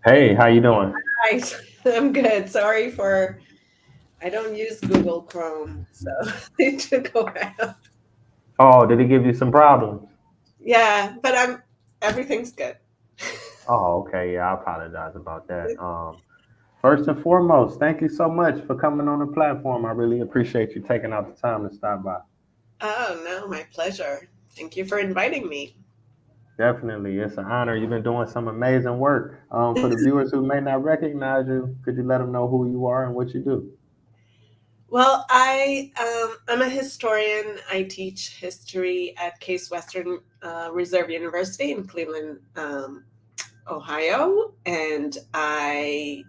Hey, how you doing? Right. I'm good. I don't use Google Chrome, so it took a while. Oh, did it give you some problems? Yeah, but everything's good. Oh, okay. Yeah, I apologize about that. First and foremost, thank you so much for coming on the platform. I really appreciate you taking out the time to stop by. Oh, no, my pleasure. Thank you for inviting me. Definitely, it's an honor. You've been doing some amazing work. For the viewers who may not recognize you, could you let them know who you are and what you do? Well, I'm a historian. I teach history at Case Western Reserve University in Cleveland, Ohio, and I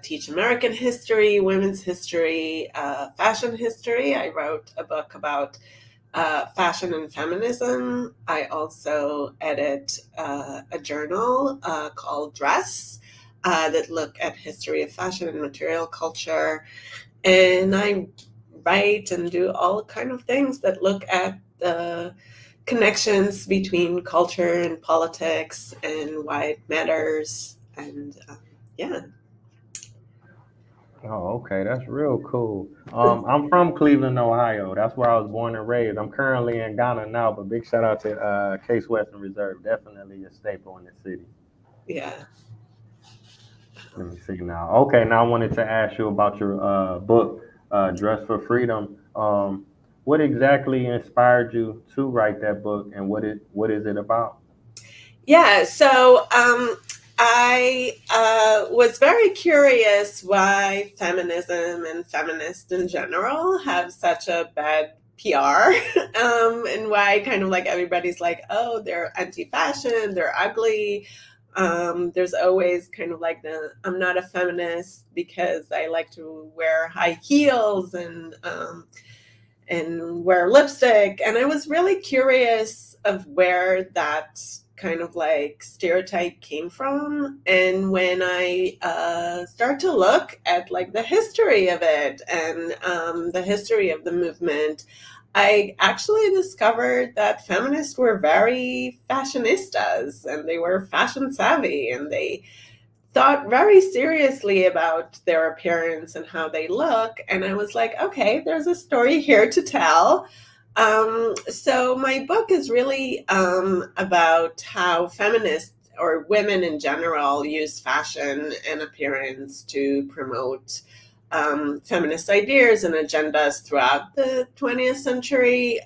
teach American history, women's history, fashion history. I wrote a book about fashion and feminism. I also edit a journal called Dress that look at history of fashion and material culture, and I write and do all kind of things that look at the connections between culture and politics and why it matters. And yeah. Oh, okay, that's real cool. I'm from Cleveland, Ohio. That's where I was born and raised. I'm currently in Ghana now, but big shout out to Case Western Reserve. Definitely a staple in the city. Yeah. Let me see now. Okay, now I wanted to ask you about your book, Dress for Freedom. What exactly inspired you to write that book, and what is it about? Yeah, so I was very curious why feminism and feminists in general have such a bad PR, and why kind of like everybody's like, oh, they're anti-fashion, they're ugly. There's always kind of like I'm not a feminist because I like to wear high heels and wear lipstick. And I was really curious of where that kind of like stereotype came from. And when I start to look at like the history of it and the history of the movement, I actually discovered that feminists were very fashionistas and they were fashion savvy and they thought very seriously about their appearance and how they look. And I was like, okay, there's a story here to tell. So my book is really about how feminists or women in general use fashion and appearance to promote feminist ideas and agendas throughout the 20th century,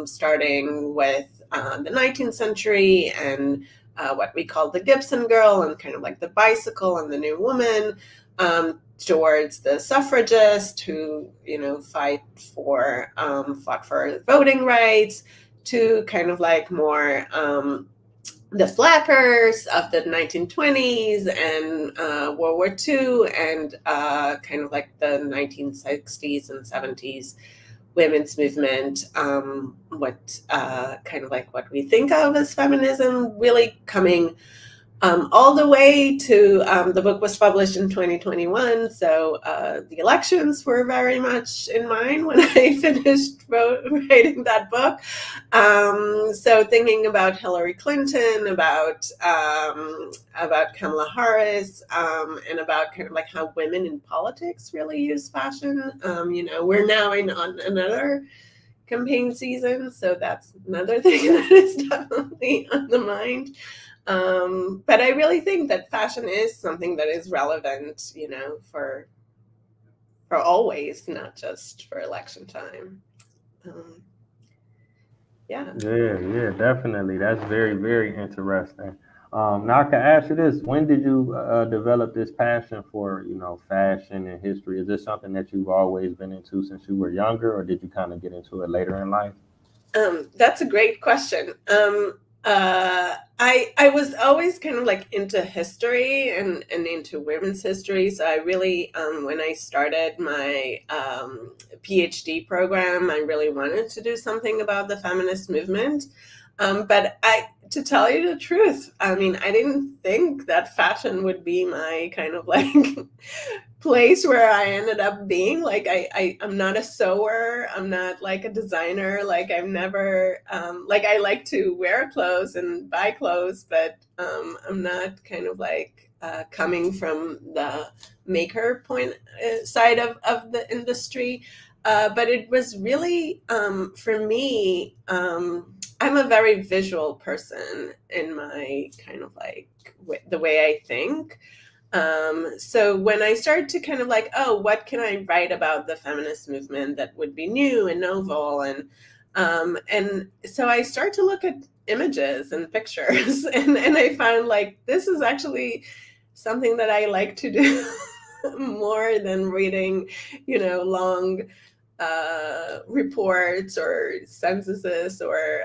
starting with the 19th century and what we call the Gibson girl and kind of like the bicycle and the new woman, towards the suffragist who fought for voting rights, to kind of like more the flappers of the 1920s and World War II, and kind of like the 1960s and 70s women's movement, what kind of like what we think of as feminism, really coming all the way to the book was published in 2021. So the elections were very much in mind when I finished writing that book. So thinking about Hillary Clinton, about Kamala Harris, and about kind of like how women in politics really use fashion. We're now in on another campaign season, so that's another thing that is definitely on the mind. But I really think that fashion is something that is relevant, for always, not just for election time. Um, yeah. Yeah, yeah, definitely. That's very, very interesting. Now I can ask you this: when did you develop this passion for, fashion and history? Is this something that you've always been into since you were younger, or did you kind of get into it later in life? That's a great question. I was always kind of like into history and into women's history. So I really, when I started my PhD program, I really wanted to do something about the feminist movement. To tell you the truth, I mean, I didn't think that fashion would be my kind of like place where I ended up being. Like I'm not a sewer. I'm not like a designer. Like I've never like I like to wear clothes and buy clothes, but I'm not kind of like coming from the maker point side of the industry. But it was really, for me, I'm a very visual person in my kind of like the way I think. So when I started to kind of like, oh, what can I write about the feminist movement that would be new and novel? And so I started to look at images and pictures and I found like, this is actually something that I like to do more than reading, long reports or censuses or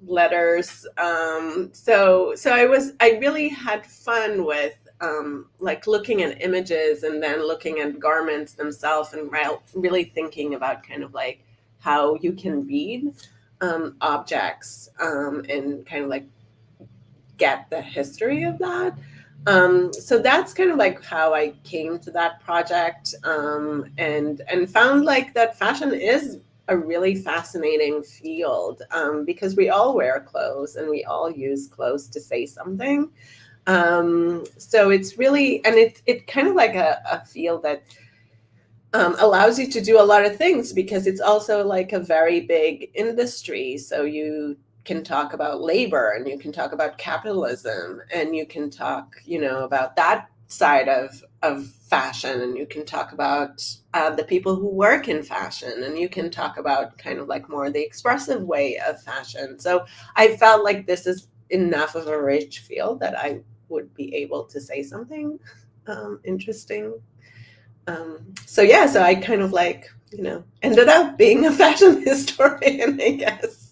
letters. I really had fun with like looking at images and then looking at garments themselves and really thinking about kind of like how you can read objects and kind of like get the history of that. So that's kind of like how I came to that project, and found like that fashion is a really fascinating field, because we all wear clothes and we all use clothes to say something. So it's really, and it kind of like a field that allows you to do a lot of things because it's also like a very big industry. So you can talk about labor and you can talk about capitalism and you can talk, about that side of fashion, and you can talk about the people who work in fashion, and you can talk about kind of like more the expressive way of fashion. So I felt like this is enough of a rich field that I would be able to say something interesting. So I kind of like, ended up being a fashion historian, I guess.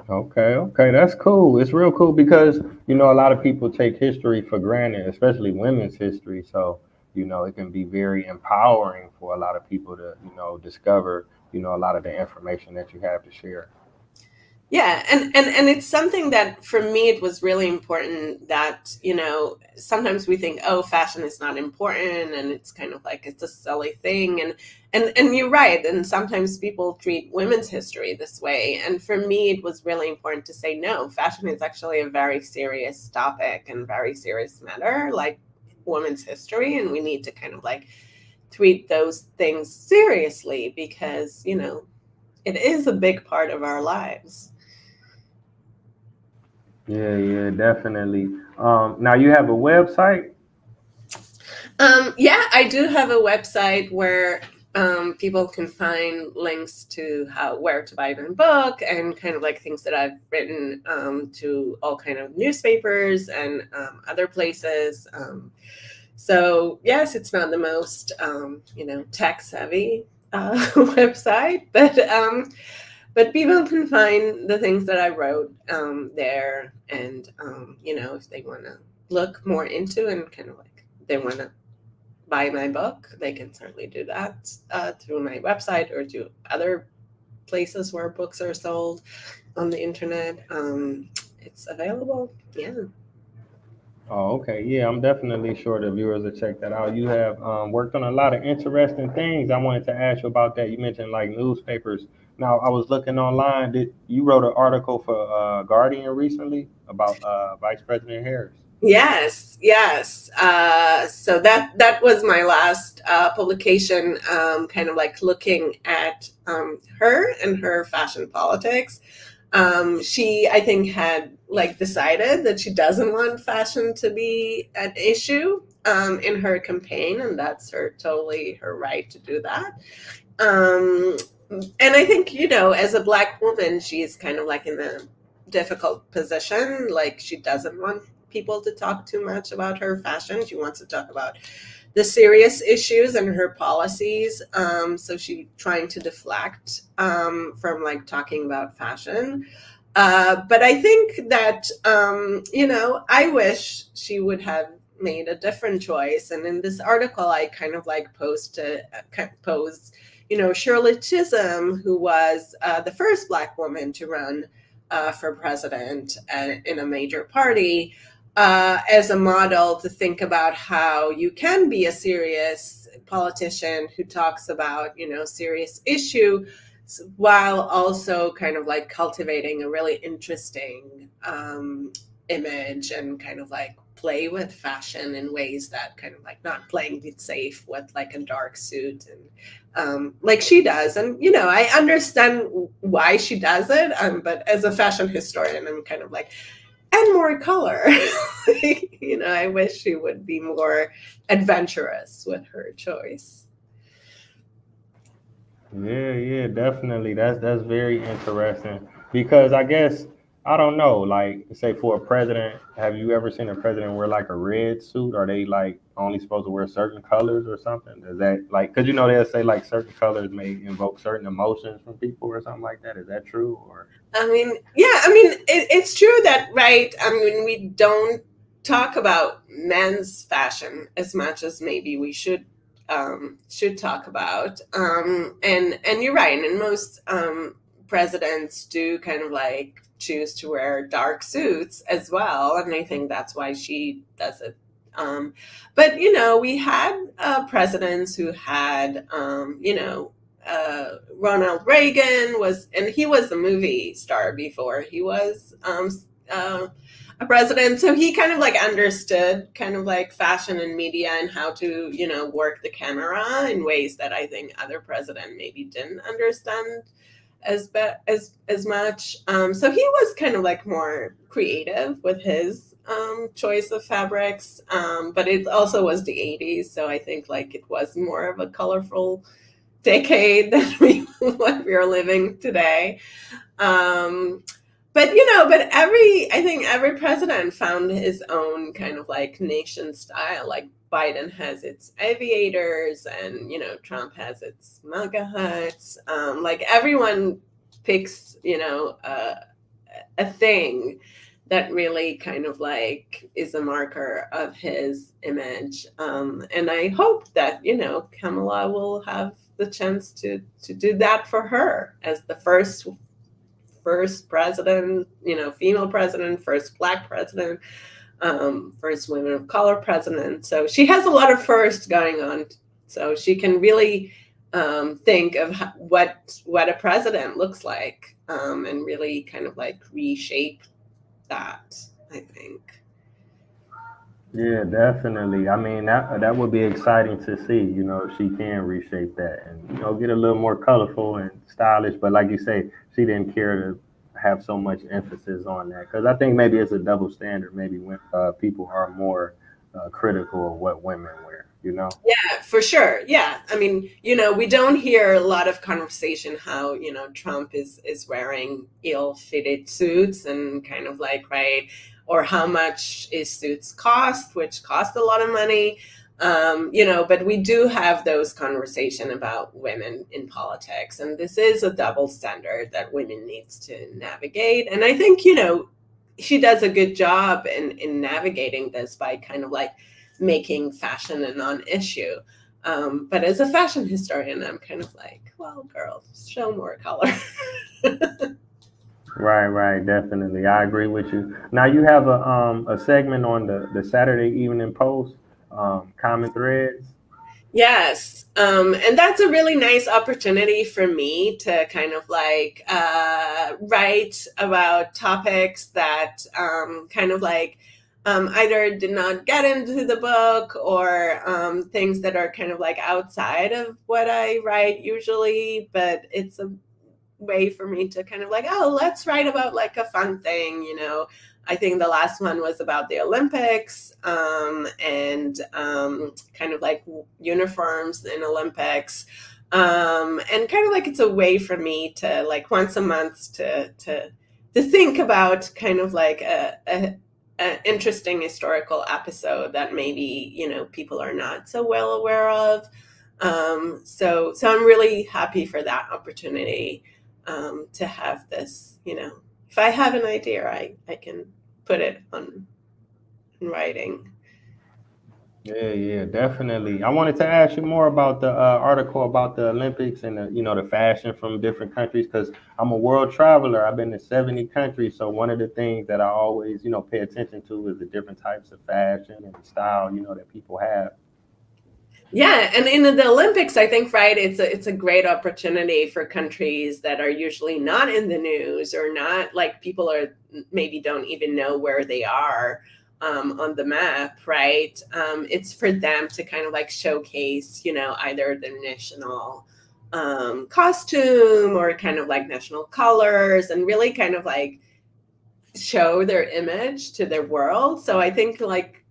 Okay, that's cool. It's real cool because a lot of people take history for granted, especially women's history. So it can be very empowering for a lot of people to discover a lot of the information that you have to share. Yeah, and it's something that for me it was really important that, sometimes we think, oh, fashion is not important and it's kind of like it's a silly thing, and you're right, and sometimes people treat women's history this way, and for me it was really important to say, no, fashion is actually a very serious topic and very serious matter, like women's history, and we need to kind of like treat those things seriously because, it is a big part of our lives. Yeah, definitely. Now you have a website. Yeah, I do have a website where people can find links to where to buy my book and kind of like things that I've written to all kind of newspapers and other places. So yes, it's not the most tech savvy website, but people can find the things that I wrote there, and if they want to look more into and kind of like they want to buy my book, they can certainly do that through my website or to other places where books are sold on the internet. It's available. Yeah. Oh, okay. Yeah, I'm definitely sure the viewers will check that out. You have worked on a lot of interesting things. I wanted to ask you about that. You mentioned like newspapers. Now, I was looking online. Did you wrote an article for Guardian recently about Vice President Harris? Yes, yes. So that was my last publication, kind of like looking at her and her fashion politics. She, I think, had like decided that she doesn't want fashion to be an issue in her campaign, and that's totally her right to do that. Um, and I think, as a Black woman, she's kind of like in a difficult position. Like, she doesn't want people to talk too much about her fashion. She wants to talk about the serious issues and her policies. So she's trying to deflect from like talking about fashion. But I think that, I wish she would have made a different choice. And in this article, I kind of like posed, Shirley Chisholm, who was the first Black woman to run for president in a major party, as a model to think about how you can be a serious politician who talks about, serious issue while also kind of like cultivating a really interesting image and kind of like play with fashion in ways that kind of like not playing it safe with like a dark suit and like she does. And, you know, I understand why she does it. But as a fashion historian, I'm kind of like, and more color. You know, I wish she would be more adventurous with her choice. Yeah, definitely. That's very interesting because I guess I don't know. Like, say for a president, have you ever seen a president wear like a red suit? Are they like only supposed to wear certain colors or something? Does that like? Because you know they'll say like certain colors may invoke certain emotions from people or something like that. Is that true or? I mean, yeah, I mean, it's true that, right? I mean, we don't talk about men's fashion as much as maybe we should talk about. And you're right, and most presidents do kind of like choose to wear dark suits as well, and I think that's why she does it. But you know, we had presidents who had, you know, Ronald Reagan was, and he was a movie star before he was a president. So he kind of like understood kind of like fashion and media and how to, you know, work the camera in ways that I think other president maybe didn't understand as much. So he was kind of like more creative with his choice of fabrics. But it also was the 80s. So I think like it was more of a colorful decade than what we are living today. But you know, but I think every president found his own kind of like nation style. Like Biden has its aviators, and you know, Trump has its MAGA hats. Like everyone picks, you know, a thing that really kind of like is a marker of his image. And I hope that, you know, Kamala will have the chance to do that for her as the first president, you know, female president, first Black president, first women of color president. So she has a lot of firsts going on. So she can really think of what a president looks like, and really kind of like reshape that, I think. Yeah, definitely. I mean, that would be exciting to see. You know, if she can reshape that and you know get a little more colorful and stylish. But like you say, she didn't care to have so much emphasis on that because I think maybe it's a double standard. Maybe when people are more critical of what women wear. You know. Yeah, for sure. Yeah. I mean, you know, we don't hear a lot of conversation how, you know, Trump is wearing ill-fitted suits and kind of like, right, or how much his suits cost, which cost a lot of money. You know, but we do have those conversation about women in politics, and this is a double standard that women needs to navigate. And I think, you know, she does a good job in navigating this by kind of like making fashion a non-issue. But as a fashion historian, I'm kind of like, well, girl, show more color. Right, definitely. I agree with you. Now you have a segment on the Saturday Evening Post, common threads. Yes. And that's a really nice opportunity for me to kind of like write about topics that kind of like either did not get into the book, or things that are kind of like outside of what I write usually. But it's a way for me to kind of like, oh, let's write about like a fun thing, you know. I think the last one was about the Olympics, and kind of like uniforms in Olympics, and kind of like it's a way for me to like once a month to think about kind of like a interesting historical episode that maybe, you know, people are not so well aware of. So I'm really happy for that opportunity, to have this, you know, if I have an idea, I can put it on in writing. Yeah, definitely. I wanted to ask you more about the article about the Olympics and the, you know, the fashion from different countries because I'm a world traveler. I've been to 70 countries, so one of the things that I always, you know, pay attention to is the different types of fashion and style, you know, that people have. Yeah, and in the Olympics, I think, right, it's a great opportunity for countries that are usually not in the news, or not like people are maybe don't even know where they are. on the map, right? It's for them to kind of like showcase, either their national costume or kind of like national colors, and really kind of like show their image to their world. So I think like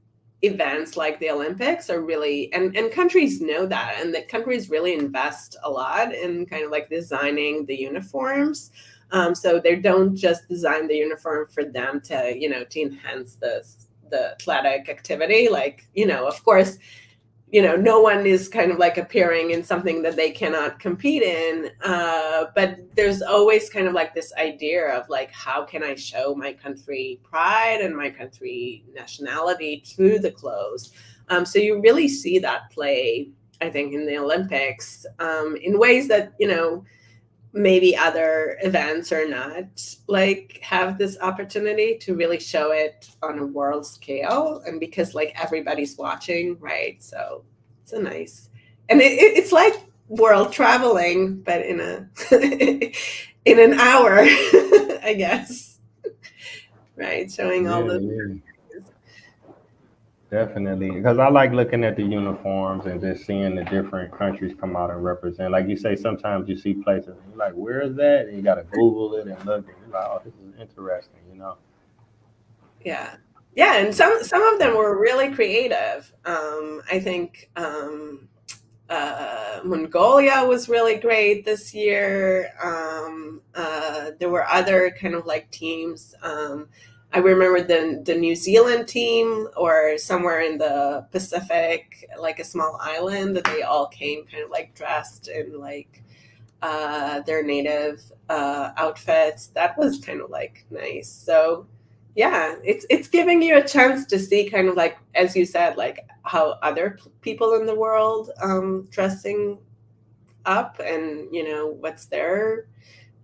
events like the Olympics are really, and countries know that, and that countries really invest a lot in kind of like designing the uniforms. So they don't just design the uniform for them to, to enhance the athletic activity. Like, of course, no one is kind of like appearing in something that they cannot compete in. But there's always kind of like this idea of like, how can I show my country pride and my country nationality through the clothes? So you really see that play, I think, in the Olympics in ways that, maybe other events or not like have this opportunity to really show it on a world scale, and because like everybody's watching, right? So it's a nice, and it's like world traveling, but in a in an hour, I guess, right? Showing all the Definitely, because I like looking at the uniforms and just seeing the different countries come out and represent. Like you say, sometimes you see places and you're like, "Where is that?" And you got to Google it and look, and you're like, "Oh, this is interesting." Yeah, yeah, and some of them were really creative. I think Mongolia was really great this year. There were other kind of like teams. I remember the New Zealand team, or somewhere in the Pacific, like a small island, that they all came kind of like dressed in like their native outfits. That was kind of like nice. So yeah, it's giving you a chance to see kind of like, as you said, like how other people in the world dressing up, and what's their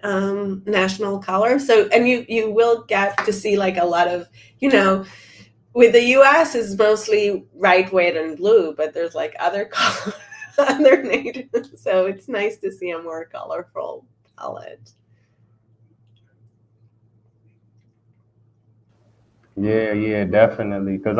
national color. So, and you will get to see like a lot of, with the US is mostly right, white, and blue, but there's like other colors other native, so it's nice to see a more colorful palette. Yeah, definitely. Because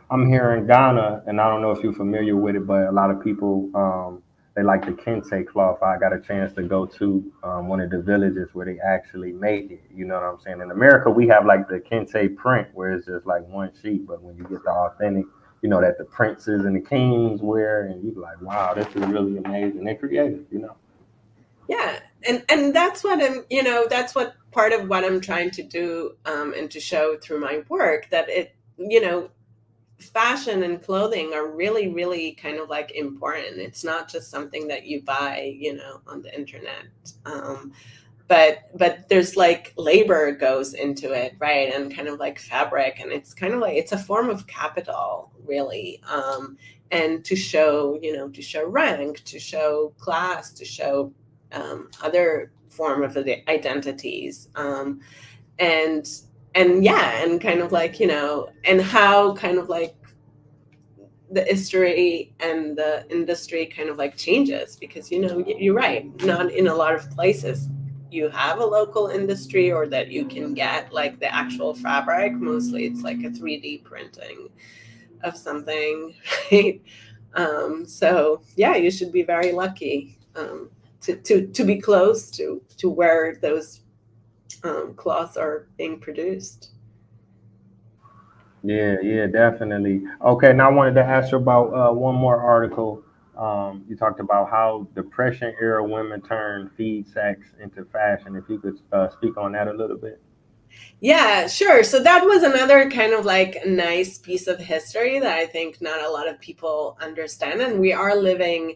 I'm here in Ghana, and I don't know if you're familiar with it, but a lot of people they like the kente cloth. I got a chance to go to one of the villages where they actually make it. You know what I'm saying? In America, we have like the kente print, where it's just like one sheet, but when you get the authentic, that the princes and the kings wear, and you're like, wow, this is really amazing and creative. Yeah, and that's what that's what part of what I'm trying to do, and to show through my work, that fashion and clothing are really, really kind of like important. It's not just something that you buy, on the internet. But there's like labor goes into it, right? And kind of like fabric, and it's kind of like, it's a form of capital, really. And to show rank, to show class, to show other form of identities, and yeah, and kind of like, and how kind of like the history and the industry kind of like changes, because you're right, not in a lot of places you have a local industry, or that you can get like the actual fabric. Mostly it's like a 3D printing of something, right? So yeah, you should be very lucky, to be close to where those cloths are being produced. Yeah, definitely. Okay, now I wanted to ask you about one more article. You talked about how Depression era women turned feed sacks into fashion. If you could speak on that a little bit. Yeah, sure. So that was another kind of like nice piece of history that I think not a lot of people understand. And we are living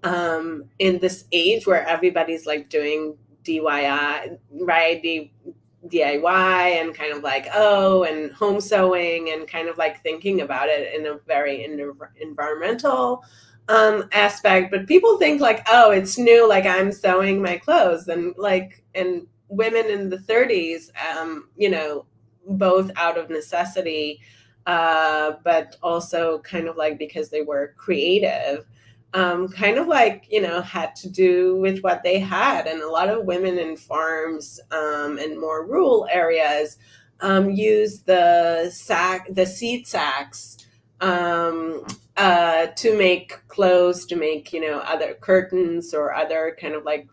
in this age where everybody's like doing DIY, right? DIY, and kind of like, oh, and home sewing, and kind of like thinking about it in a very environmental aspect. But people think like, oh, it's new, like I'm sewing my clothes, and like, and women in the 30s, both out of necessity, but also kind of like because they were creative, kind of like, had to do with what they had. And a lot of women in farms, and more rural areas, use the seed sacks to make clothes, to make, other curtains or other kind of like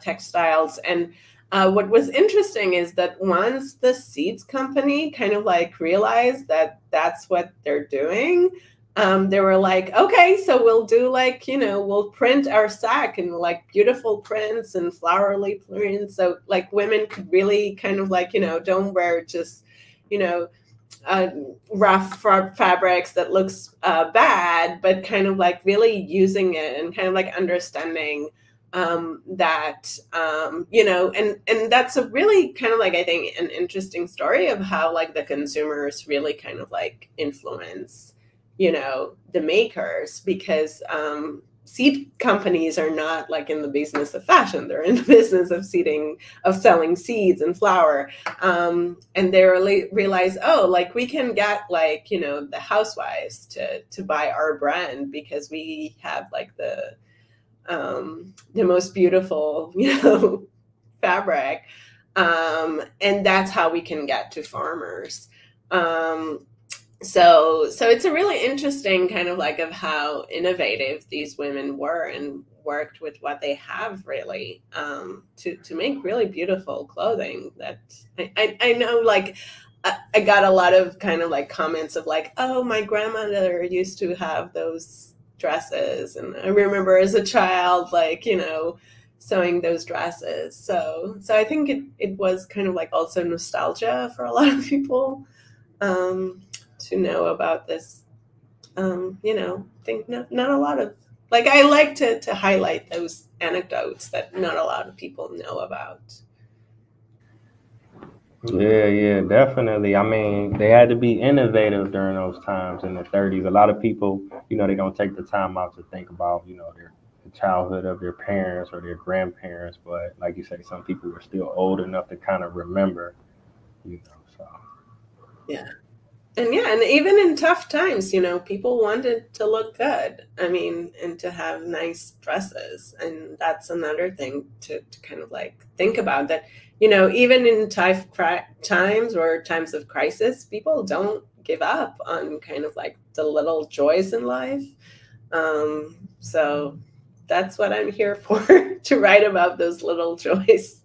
textiles. And what was interesting is that once the seeds company kind of like realized that that's what they're doing, they were like, okay, so we'll do like, we'll print our sack in like beautiful prints and flowery prints. So like women could really kind of like, don't wear just, you know, uh, rough fabrics that looks bad, but kind of like really using it and kind of like understanding that and that's a really kind of like, I think, an interesting story of how like the consumers really kind of like influence the makers, because seed companies are not like in the business of fashion. They're in the business of selling seeds and flour. And they realize, oh, like we can get like, the housewives to buy our brand because we have like the most beautiful, fabric. And that's how we can get to farmers. So it's a really interesting kind of like of how innovative these women were and worked with what they have really to make really beautiful clothing that I know like I got a lot of kind of like comments of like, oh, my grandmother used to have those dresses, and I remember as a child like sewing those dresses. So I think it was kind of like also nostalgia for a lot of people to know about this. I think not a lot of, like, I like to highlight those anecdotes that not a lot of people know about. Yeah, yeah, definitely. I mean, they had to be innovative during those times in the 30s. A lot of people, they don't take the time out to think about, the childhood of their parents or their grandparents. But like you say, some people were still old enough to kind of remember, so. Yeah. And yeah, and even in tough times, people wanted to look good. I mean, and to have nice dresses. And that's another thing to kind of like think about, that, even in tough times or times of crisis, people don't give up on kind of like the little joys in life. So that's what I'm here for, to write about those little joys.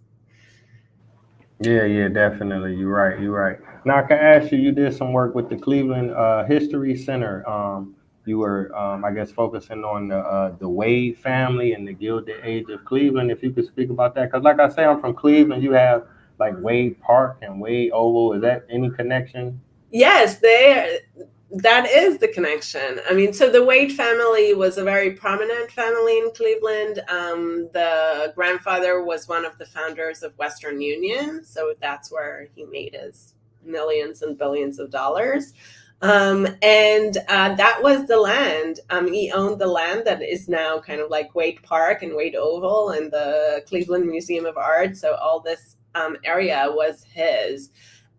Yeah, yeah, definitely. You're right. You're right. Now I can ask you. You did some work with the Cleveland History Center. You were, I guess, focusing on the Wade family and the Gilded Age of Cleveland. If you could speak about that, because like I say, I'm from Cleveland. You have like Wade Park and Wade Oval. Is that any connection? Yes, that is the connection. I mean, so the Wade family was a very prominent family in Cleveland. The grandfather was one of the founders of Western Union, so that's where he made his millions and billions of dollars. And that was the land. He owned the land that is now kind of like Wade Park and Wade Oval and the Cleveland Museum of Art. So all this area was his.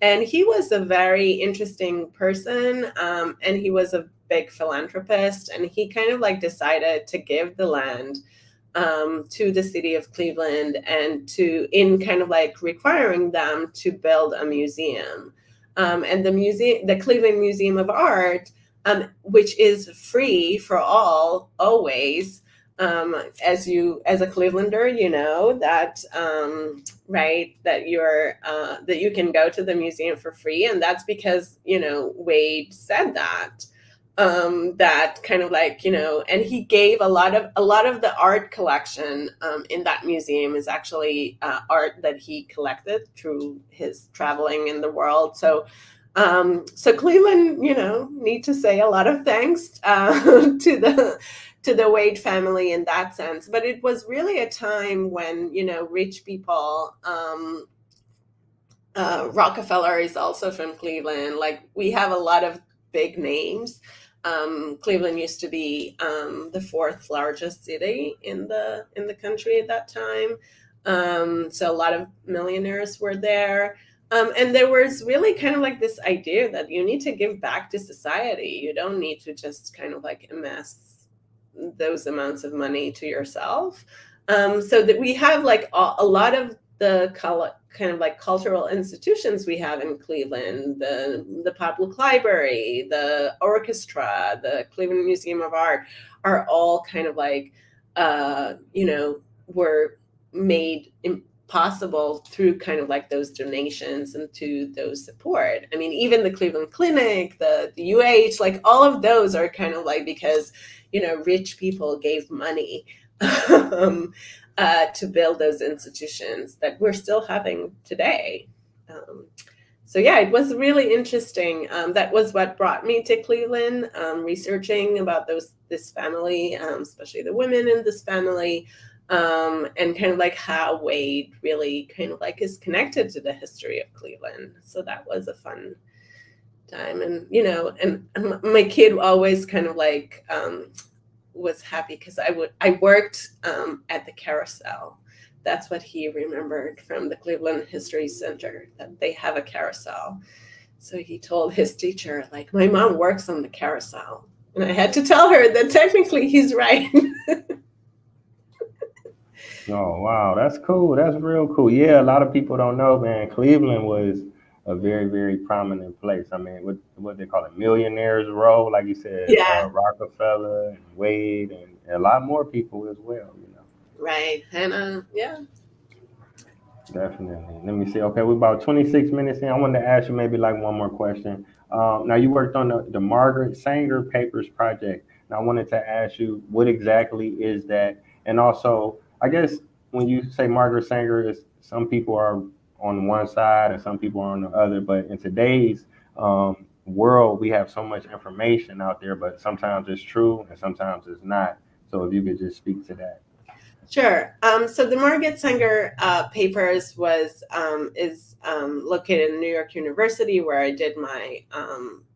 And he was a very interesting person, and he was a big philanthropist, and he kind of like decided to give the land to the city of Cleveland, and to in kind of like requiring them to build a museum. And the Cleveland Museum of Art, which is free for all always. As a Clevelander, you know that right, that that you can go to the museum for free, and that's because Wade said that. That kind of like and he gave a lot of the art collection in that museum is actually art that he collected through his traveling in the world. So Cleveland, need to say a lot of thanks to the Wade family in that sense. But it was really a time when rich people. Rockefeller is also from Cleveland. Like, we have a lot of big names. Cleveland used to be the fourth largest city in the country at that time. So a lot of millionaires were there. And there was really kind of like this idea that you need to give back to society. You don't need to just kind of like amass those amounts of money to yourself. So that we have like a lot of kind of like cultural institutions we have in Cleveland, the public library, the orchestra, the Cleveland Museum of Art, are all kind of like, were made possible through kind of like those donations and to those support. I mean, even the Cleveland Clinic, the UH, like all of those are kind of like because, rich people gave money to build those institutions that we're still having today. So yeah, it was really interesting. That was what brought me to Cleveland, researching about this family, especially the women in this family, and kind of like how Wade really kind of like is connected to the history of Cleveland. So that was a fun time. And, and my kid always kind of like was happy because I worked at the carousel. That's what he remembered from the Cleveland History Center, that they have a carousel. So he told his teacher, like, my mom works on the carousel. And I had to tell her that technically he's right. Oh, wow. That's cool. That's real cool. Yeah, a lot of people don't know, man. Cleveland was a very, very prominent place. I mean, what they call it, Millionaires Row, like you said, Yeah. Rockefeller and Wade, and a lot more people as well, Right. And yeah. Definitely. Let me see. Okay, we're about 26 minutes in. I wanted to ask you maybe like one more question. Now, you worked on the Margret Sanger Papers project. Now, I wanted to ask you, what exactly is that? And also, I guess when you say Margaret Sanger, is some people are on one side and some people are on the other. But in today's world, we have so much information out there, but sometimes it's true and sometimes it's not. So if you could just speak to that. Sure. So the Margret Sanger Papers is located in New York University, where I did my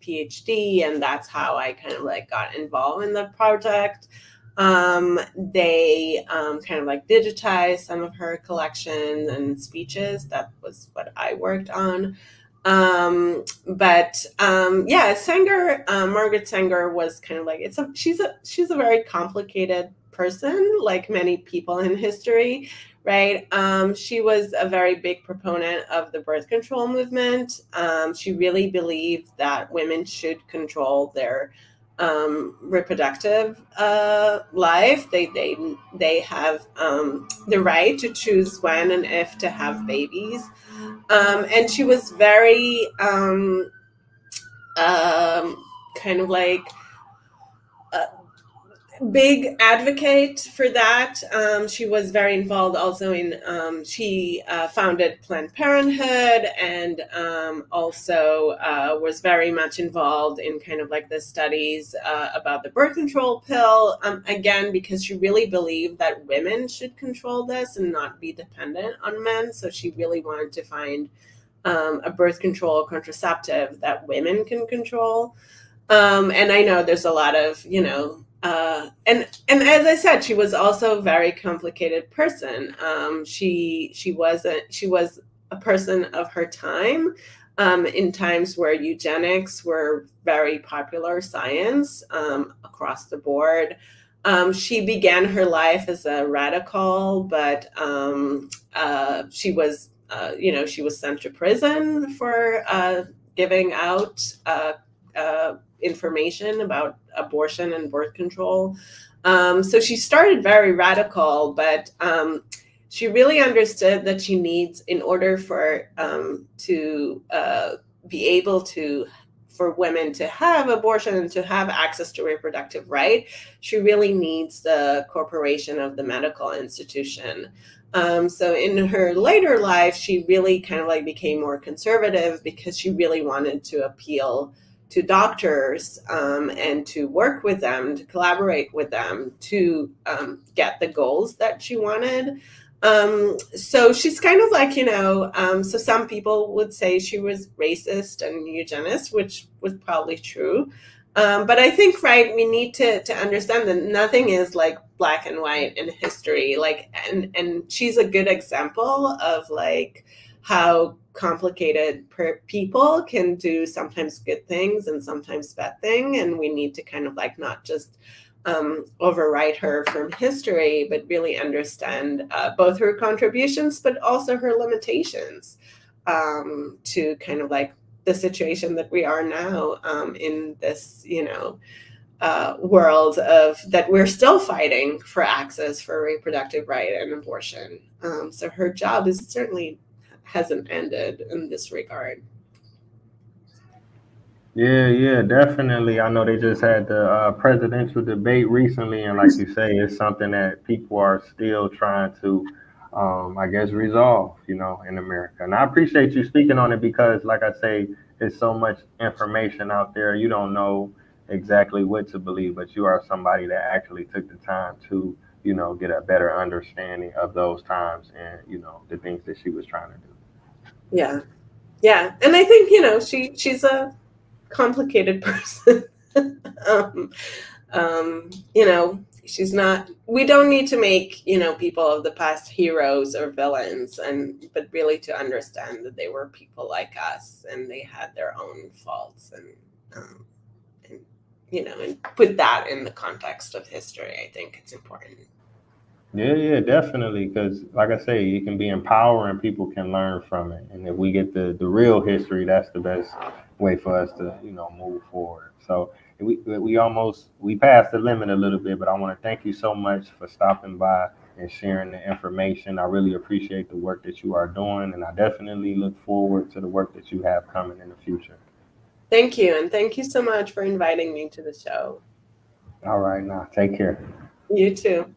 PhD, and that's how I kind of like got involved in the project. They kind of like digitized some of her collections and speeches. That was what I worked on. Yeah, Sanger, Margret Sanger was kind of like she's a very complicated person, like many people in history, right? She was a very big proponent of the birth control movement. She really believed that women should control their reproductive life. They have the right to choose when and if to have babies. And she was very kind of like a big advocate for that. She was very involved also in, she founded Planned Parenthood, and also was very much involved in kind of like the studies about the birth control pill, again, because she really believed that women should control this and not be dependent on men. So she really wanted to find a birth control contraceptive that women can control. And I know there's a lot of, and as I said, she was also a very complicated person. She was a person of her time, in times where eugenics were very popular science across the board. She began her life as a radical, but she was, she was sent to prison for giving out information about abortion and birth control. So she started very radical, but she really understood that she needs, in order for to be able to, for women to have abortion and to have access to reproductive right, she really needs the cooperation of the medical institution. So in her later life, she really kind of like became more conservative because she really wanted to appeal to doctors and to work with them, to collaborate with them to get the goals that she wanted. So she's kind of like, so some people would say she was racist and eugenist, which was probably true. But I think, right, we need to understand that nothing is like black and white in history. Like, and she's a good example of like how complicated people can do sometimes good things and sometimes bad things, and we need to kind of like not just overwrite her from history, but really understand both her contributions, but also her limitations, to kind of like the situation that we are now, in this, world of that we're still fighting for access for reproductive right and abortion. So her job is certainly hasn't ended in this regard. Yeah, definitely. I know they just had the presidential debate recently, and like you say, it's something that people are still trying to, I guess, resolve, in America. And I appreciate you speaking on it because, like I say, there's so much information out there. You don't know exactly what to believe, but you are somebody that actually took the time to, get a better understanding of those times and, the things that she was trying to do. Yeah, yeah, and I think she's a complicated person. um, she's not. We don't need to make people of the past heroes or villains, but really to understand that they were people like us and they had their own faults, and and put that in the context of history. I think it's important. Yeah, definitely. Because, like I say, it can be empowering. People can learn from it, and if we get the real history, that's the best way for us to move forward. So we passed the limit a little bit, but I want to thank you so much for stopping by and sharing the information. I really appreciate the work that you are doing, and I definitely look forward to the work that you have coming in the future. Thank you, and thank you so much for inviting me to the show. All right, now take care. You too.